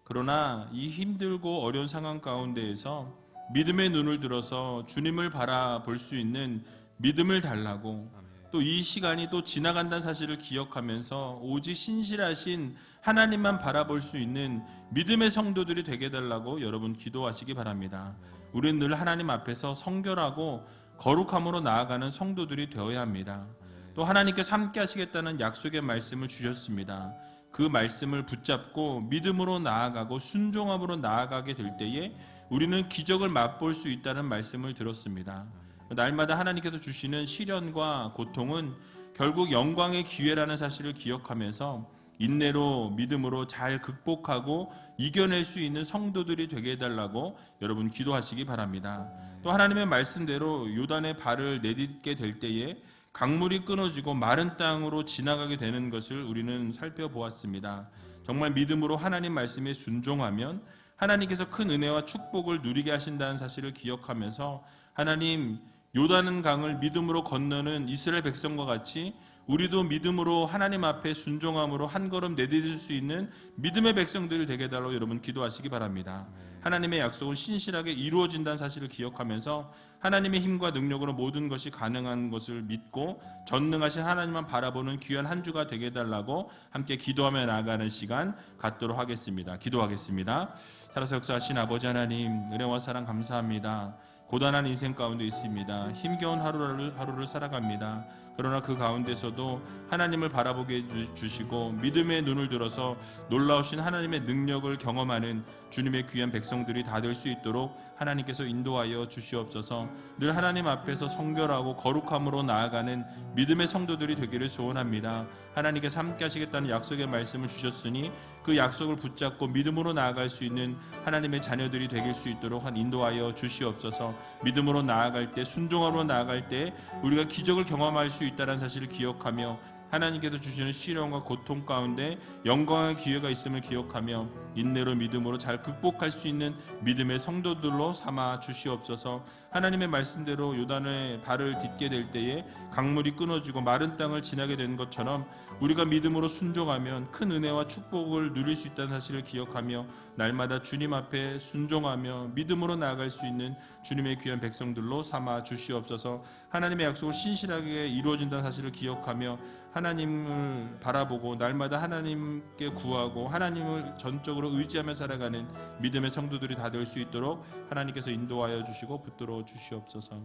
그러나 이 힘들고 어려운 상황 가운데에서 믿음의 눈을 들어서 주님을 바라볼 수 있는 믿음을 달라고, 또 이 시간이 또 지나간다는 사실을 기억하면서 오직 신실하신 하나님만 바라볼 수 있는 믿음의 성도들이 되게 해달라고 여러분 기도하시기 바랍니다. 우리는 늘 하나님 앞에서 성결하고 거룩함으로 나아가는 성도들이 되어야 합니다. 또 하나님께서 함께 하시겠다는 약속의 말씀을 주셨습니다. 그 말씀을 붙잡고 믿음으로 나아가고 순종함으로 나아가게 될 때에 우리는 기적을 맛볼 수 있다는 말씀을 들었습니다. 날마다 하나님께서 주시는 시련과 고통은 결국 영광의 기회라는 사실을 기억하면서 인내로 믿음으로 잘 극복하고 이겨낼 수 있는 성도들이 되게 해달라고 여러분 기도하시기 바랍니다. 또 하나님의 말씀대로 요단의 발을 내딛게 될 때에 강물이 끊어지고 마른 땅으로 지나가게 되는 것을 우리는 살펴보았습니다. 정말 믿음으로 하나님 말씀에 순종하면 하나님께서 큰 은혜와 축복을 누리게 하신다는 사실을 기억하면서 하나님, 요단 강을 믿음으로 건너는 이스라엘 백성과 같이 우리도 믿음으로 하나님 앞에 순종함으로 한 걸음 내디딜 수 있는 믿음의 백성들이 되게 해달라고 여러분 기도하시기 바랍니다. 하나님의 약속은 신실하게 이루어진다는 사실을 기억하면서 하나님의 힘과 능력으로 모든 것이 가능한 것을 믿고 전능하신 하나님만 바라보는 귀한 한 주가 되게 해달라고 함께 기도하며 나아가는 시간 갖도록 하겠습니다. 기도하겠습니다. 살아서 역사하신 아버지 하나님, 은혜와 사랑 감사합니다. 고단한 인생 가운데 있습니다. 힘겨운 하루를 살아갑니다. 그러나 그 가운데서도 하나님을 바라보게 해주시고 믿음의 눈을 들어서 놀라우신 하나님의 능력을 경험하는 주님의 귀한 백성들이 다 될 수 있도록 하나님께서 인도하여 주시옵소서. 늘 하나님 앞에서 성결하고 거룩함으로 나아가는 믿음의 성도들이 되기를 소원합니다. 하나님께서 함께 하시겠다는 약속의 말씀을 주셨으니 그 약속을 붙잡고 믿음으로 나아갈 수 있는 하나님의 자녀들이 되길 수 있도록 인도하여 주시옵소서. 믿음으로 나아갈 때, 순종함으로 나아갈 때 우리가 기적을 경험할 수 있다는 사실을 기억하며 하나님께서 주시는 시련과 고통 가운데 영광의 기회가 있음을 기억하며 인내로 믿음으로 잘 극복할 수 있는 믿음의 성도들로 삼아 주시옵소서. 하나님의 말씀대로 요단의 발을 딛게 될 때에 강물이 끊어지고 마른 땅을 지나게 되는 것처럼 우리가 믿음으로 순종하면 큰 은혜와 축복을 누릴 수 있다는 사실을 기억하며 날마다 주님 앞에 순종하며 믿음으로 나아갈 수 있는 주님의 귀한 백성들로 삼아 주시옵소서. 하나님의 약속을 신실하게 이루어진다는 사실을 기억하며 하나님을 바라보고 날마다 하나님께 구하고 하나님을 전적으로 의지하며 살아가는 믿음의 성도들이 다 될 수 있도록 하나님께서 인도하여 주시고 붙들어 주시옵소서.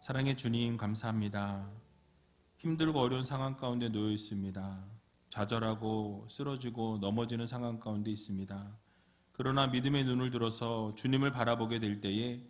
사랑의 주님, 감사합니다. 힘들고 어려운 상황 가운데 놓여 있습니다. 좌절하고 쓰러지고 넘어지는 상황 가운데 있습니다. 그러나 믿음의 눈을 들어서 주님을 바라보게 될 때에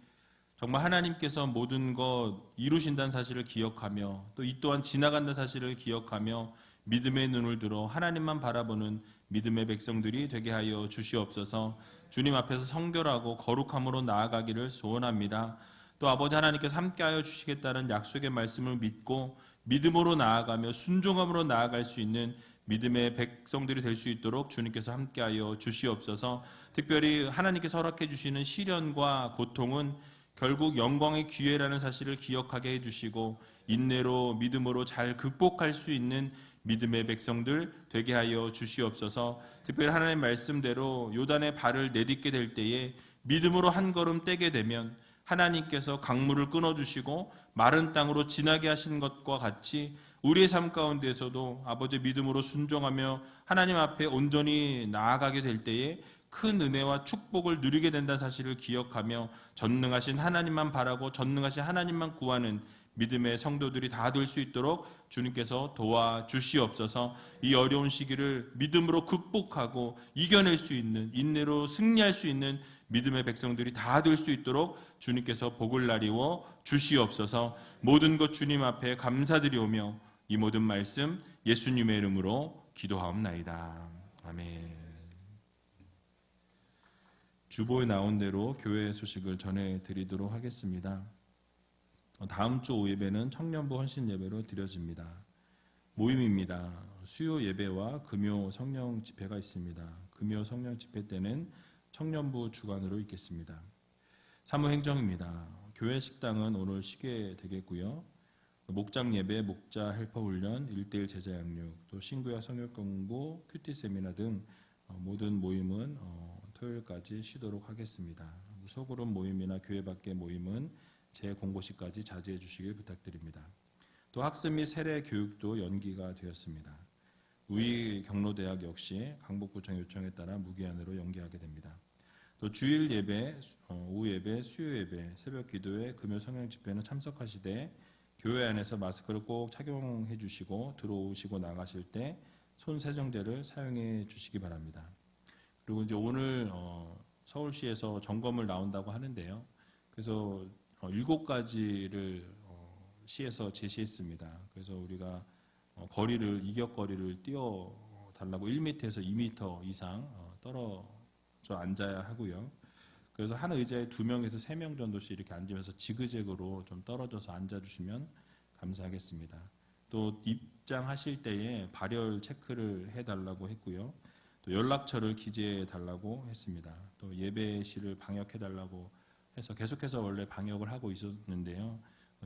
정말 하나님께서 모든 것 이루신다는 사실을 기억하며 또 이 또한 지나간다는 사실을 기억하며 믿음의 눈을 들어 하나님만 바라보는 믿음의 백성들이 되게 하여 주시옵소서. 주님 앞에서 성결하고 거룩함으로 나아가기를 소원합니다. 또 아버지 하나님께서 함께하여 주시겠다는 약속의 말씀을 믿고 믿음으로 나아가며 순종함으로 나아갈 수 있는 믿음의 백성들이 될 수 있도록 주님께서 함께하여 주시옵소서. 특별히 하나님께서 허락해 주시는 시련과 고통은 결국 영광의 기회라는 사실을 기억하게 해주시고 인내로 믿음으로 잘 극복할 수 있는 믿음의 백성들 되게 하여 주시옵소서. 특별히 하나님의 말씀대로 요단의 발을 내딛게 될 때에 믿음으로 한 걸음 떼게 되면 하나님께서 강물을 끊어주시고 마른 땅으로 지나게 하신 것과 같이 우리의 삶 가운데에서도 아버지 믿음으로 순종하며 하나님 앞에 온전히 나아가게 될 때에 큰 은혜와 축복을 누리게 된다는 사실을 기억하며 전능하신 하나님만 바라고 전능하신 하나님만 구하는 믿음의 성도들이 다 될 수 있도록 주님께서 도와주시옵소서. 이 어려운 시기를 믿음으로 극복하고 이겨낼 수 있는 인내로 승리할 수 있는 믿음의 백성들이 다 될 수 있도록 주님께서 복을 나리워 주시옵소서. 모든 것 주님 앞에 감사드리오며 이 모든 말씀 예수님의 이름으로 기도하옵나이다. 아멘. 주보에 나온 대로 교회 소식을 전해드리도록 하겠습니다. 다음 주 오예배는 청년부 헌신 예배로 드려집니다. 모임입니다. 수요 예배와 금요 성령 집회가 있습니다. 금요 성령 집회 때는 청년부 주관으로 있겠습니다. 사무행정입니다. 교회 식당은 오늘 쉬게 되겠고요. 목장 예배, 목자 헬퍼 훈련, 1:1 제자 양육, 또 신구약 성역 공부, 큐티 세미나 등 모든 모임은 토요일까지 쉬도록 하겠습니다. 소그룹 모임이나 교회 밖의 모임은 제0고시까지 자제해 주시길 부탁드립니다. 또 학습 및 세례 교육도 연기가 되었습니다. 우리 경로대학 역시 강북구청 요청에 따라 무기한으로 연기하게 됩니다. 또 주일 예배, 오후 예배, 수요 예배, 새벽 기도회, 금요 성령 집회는 참석하시되 교회 안에서 마스크를 꼭 착용해 주시고 들어오시고 나가실 때 손 세정제를 사용해 주시기 바랍니다. 그리고 이제 오늘 서울시에서 점검을 나온다고 하는데요. 그래서 7가지를 시에서 제시했습니다. 그래서 우리가 거리를 이격거리를 띄워 달라고 1m에서 2m 이상 떨어져 앉아야 하고요. 그래서 한 의자에 2명에서 3명 정도씩 이렇게 앉으면서 지그재그로 좀 떨어져서 앉아주시면 감사하겠습니다. 또 입장하실 때에 발열 체크를 해달라고 했고요. 또 연락처를 기재해 달라고 했습니다. 또 예배실을 방역해 달라고 해서 계속해서 원래 방역을 하고 있었는데요.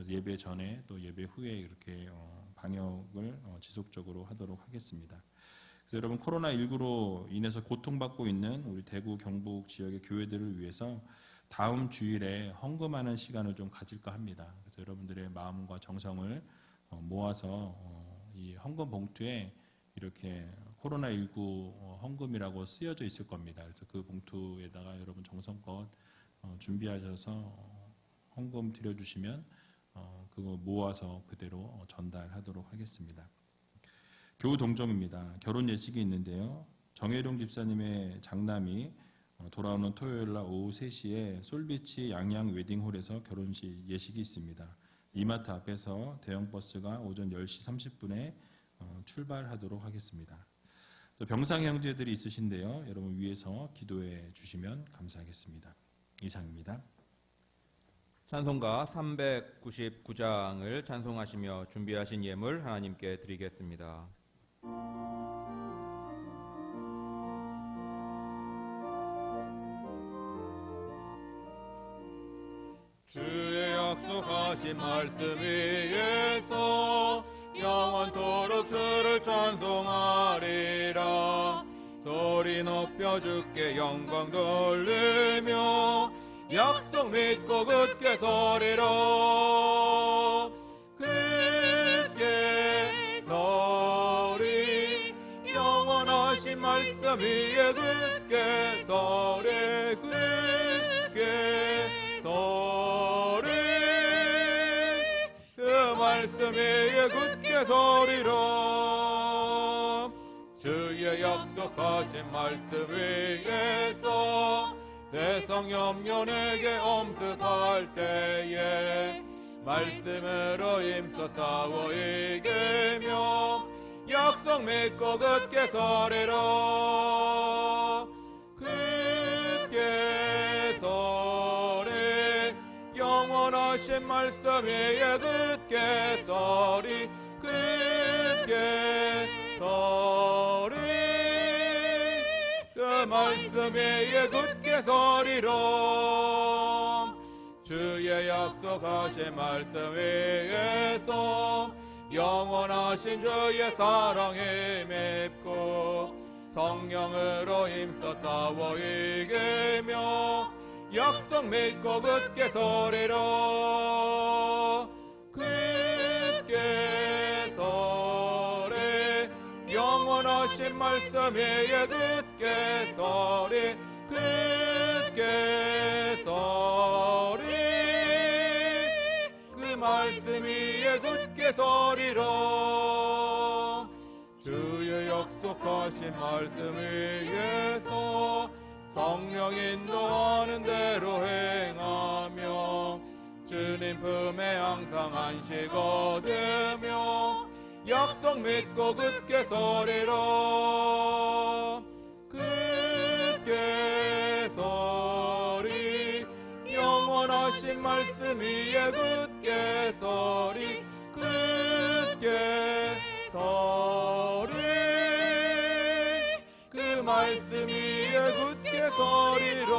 예배 전에 또 예배 후에 이렇게 방역을 지속적으로 하도록 하겠습니다. 그래서 여러분 코로나19로 인해서 고통받고 있는 우리 대구 경북 지역의 교회들을 위해서 다음 주일에 헌금하는 시간을 좀 가질까 합니다. 그래서 여러분들의 마음과 정성을 모아서 이 헌금 봉투에 이렇게 코로나19 헌금이라고 쓰여져 있을 겁니다. 그래서 그 봉투에다가 여러분 정성껏 준비하셔서 헌금 드려주시면 그거 모아서 그대로 전달하도록 하겠습니다. 교우 동정입니다. 결혼 예식이 있는데요. 정혜룡 집사님의 장남이 돌아오는 토요일 날 오후 3시에 솔비치 양양 웨딩홀에서 결혼식 예식이 있습니다. 이마트 앞에서 대형 버스가 오전 10시 30분에 출발하도록 하겠습니다. 병상 형제들이 있으신데요. 여러분 위에서 기도해 주시면 감사하겠습니다. 이상입니다. 찬송가 399장을 찬송하시며 준비하신 예물 하나님께 드리겠습니다. 주의 약속하신 말씀 위에서 영원토록 주를 찬송하리라. 소리 높여 주께 영광 돌리며 약속 믿고 굳게 서리라. 굳게 서리 영원하신 말씀 위에 굳게 서리. 굳게 서리 그 말씀 위에 굳게 서리라. 주의 약속하신 말씀 위에서 세상 염려 내게 엄습할 때에 말씀으로 힘써 싸워 이기며 약속 믿고 굳게 서리라. 굳게 서리 영원하신 말씀 위에 굳게 서리. 굳게 서리 그 말씀 위에 굳게 서리라. 주의 약속하신 말씀 위에서 영원하신 주의 사랑에 맺고 성령으로 힘써 싸워 이기며 약속 믿고 굳게 서리라. 굳게 서리 영원하신 말씀 위에 굳게 서리. 굳게 서리 그 말씀 위에 굳게 서리라. 주의 약속하신 말씀 위에서 성령 인도하는 대로 행하며 주님 품에 항상 안식 얻으며 약속 믿고 굳게 서리라. 굳게 서리 영원하신 말씀 위에 굳게 서리. 굳게 서리 그 말씀 위에 굳게 서리라.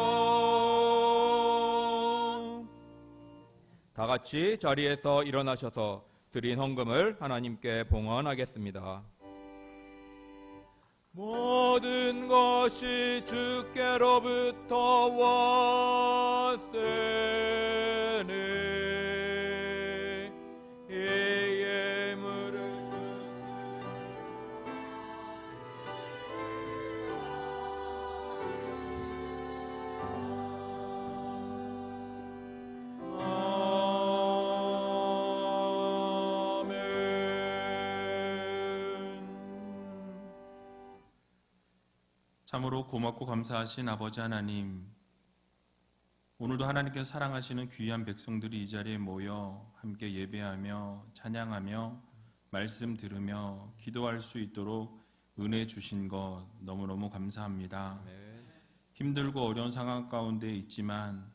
다 같이 자리에서 일어나셔서 드린 헌금을 하나님께 봉헌하겠습니다. 모든 것이 주께로부터 왔으니 이 예물을 아멘. 참으로 고맙고 감사하신 아버지 하나님, 오늘도 하나님께서 사랑하시는 귀한 백성들이 이 자리에 모여 함께 예배하며 찬양하며 말씀 들으며 기도할 수 있도록 은혜 주신 것 너무너무 감사합니다. 힘들고 어려운 상황 가운데 있지만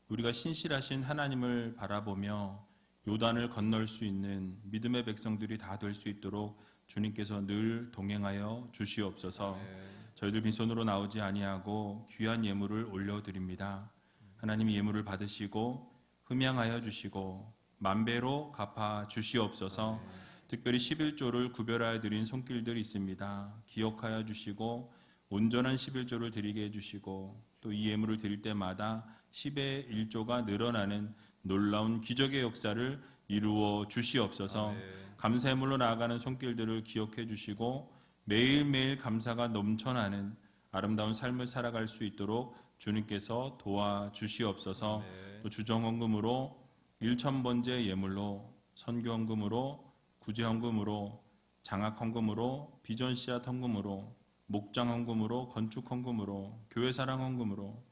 우리가 신실하신 하나님을 바라보며 요단을 건널 수 있는 믿음의 백성들이 다 될 수 있도록 주님께서 늘 동행하여 주시옵소서. 저희들 빈손으로 나오지 아니하고 귀한 예물을 올려드립니다. 하나님이 예물을 받으시고 흠양하여 주시고 만배로 갚아 주시옵소서. 특별히 11조를 구별하여 드린 손길들이 있습니다. 기억하여 주시고 온전한 11조를 드리게 해주시고 또 이 예물을 드릴 때마다 10의 1조가 늘어나는 놀라운 기적의 역사를 이루어 주시옵소서. 감사의물로 나아가는 손길들을 기억해 주시고 매일매일 감사가 넘쳐나는 아름다운 삶을 살아갈 수 있도록 주님께서 도와주시옵소서. 또 주정헌금으로 1,000번째 예물로 선교헌금으로 구제헌금으로 장학헌금으로 비전씨앗 헌금으로 목장헌금으로 건축헌금으로 교회사랑헌금으로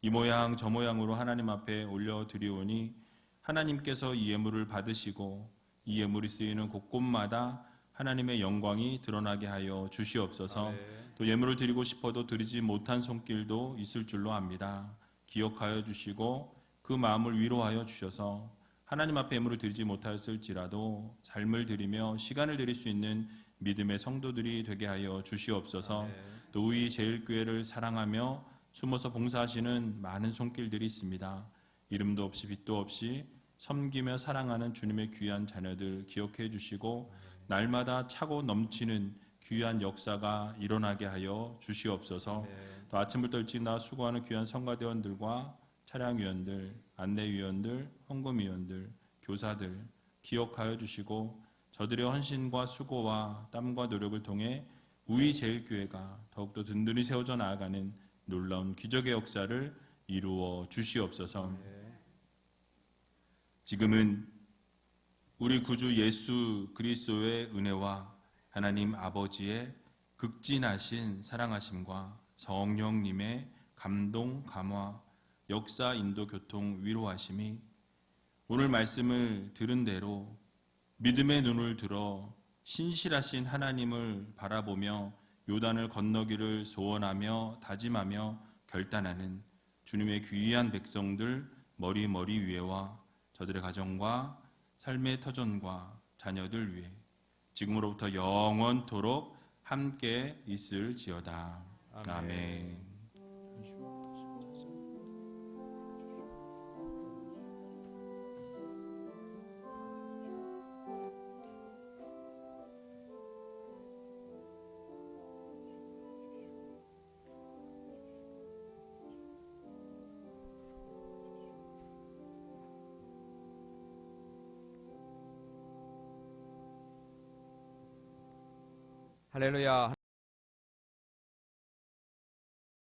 이 모양 저 모양으로 하나님 앞에 올려드리오니 하나님께서 이 예물을 받으시고 이 예물이 쓰이는 곳곳마다 하나님의 영광이 드러나게 하여 주시옵소서. 또 예물을 드리고 싶어도 드리지 못한 손길도 있을 줄로 압니다. 기억하여 주시고 그 마음을 위로하여 주셔서 하나님 앞에 예물을 드리지 못하였을지라도 삶을 드리며 시간을 드릴 수 있는 믿음의 성도들이 되게 하여 주시옵소서. 또 우리 제일교회를 사랑하며 숨어서 봉사하시는 많은 손길들이 있습니다. 이름도 없이 빛도 없이 섬기며 사랑하는 주님의 귀한 자녀들 기억해 주시고 날마다 차고 넘치는 귀한 역사가 일어나게 하여 주시옵소서. 또 아침부터 일찍 나와 수고하는 귀한 성가대원들과 차량위원들, 안내위원들, 헌금위원들, 교사들 기억하여 주시고 저들의 헌신과 수고와 땀과 노력을 통해 우리 제일교회가 더욱더 든든히 세워져 나아가는 놀라운 기적의 역사를 이루어 주시옵소서. 지금은 우리 구주 예수 그리스도의 은혜와 하나님 아버지의 극진하신 사랑하심과 성령님의 감동, 감화, 역사, 인도, 교통, 위로하심이 오늘 말씀을 들은 대로 믿음의 눈을 들어 신실하신 하나님을 바라보며 요단을 건너기를 소원하며 다짐하며 결단하는 주님의 귀한 백성들 머리 위에와 저들의 가정과 삶의 터전과 자녀들 위해 지금으로부터 영원토록 함께 있을지어다. 아멘. 할렐루야.